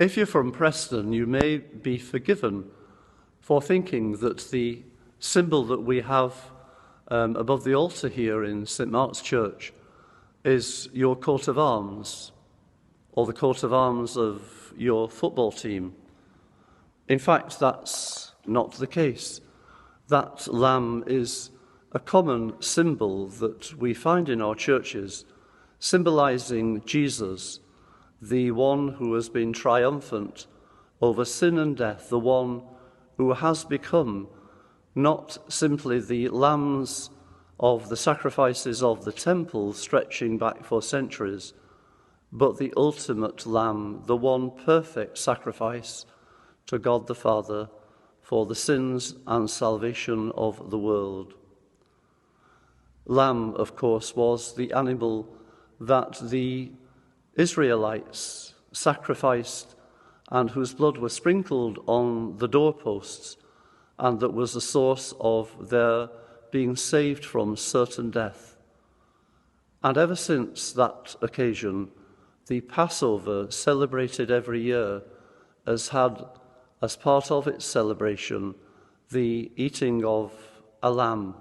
If you're from Preston, you may be forgiven for thinking that the symbol that we have above the altar here in St. Mark's Church is your coat of arms, or the coat of arms of your football team. In fact, that's not the case. That lamb is a common symbol that we find in our churches, symbolizing Jesus, the one who has been triumphant over sin and death, the one who has become not simply the lambs of the sacrifices of the temple stretching back for centuries, but the ultimate lamb, the one perfect sacrifice to God the Father for the sins and salvation of the world. Lamb, of course, was the animal that the Israelites sacrificed and whose blood was sprinkled on the doorposts, and that was the source of their being saved from certain death. And ever since that occasion, the Passover, celebrated every year, has had as part of its celebration the eating of a lamb,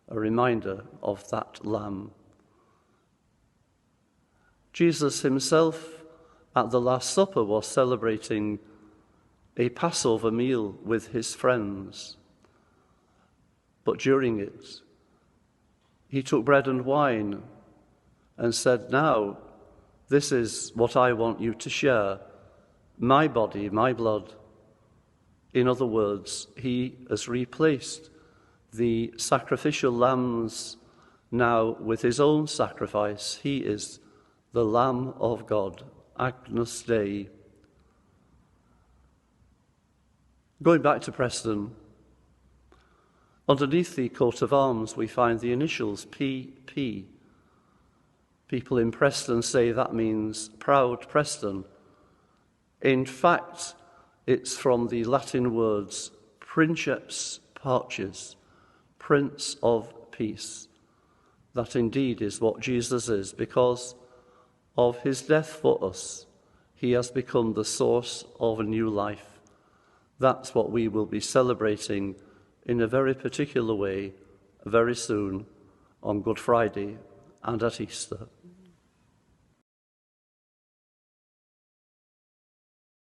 a reminder of that lamb. Jesus himself at the Last Supper was celebrating a Passover meal with his friends. But during it, he took bread and wine and said, "Now, this is what I want you to share, my body, my blood." In other words, he has replaced the sacrificial lambs now with his own sacrifice. He is the Lamb of God, Agnus Dei. Going back to Preston, underneath the coat of arms we find the initials PP. People in Preston say that means proud Preston. In fact, it's from the Latin words Princeps Pacis, Prince of Peace. That indeed is what Jesus is, because of his death for us. He has become the source of a new life. That's what we will be celebrating in a very particular way very soon on Good Friday and at Easter.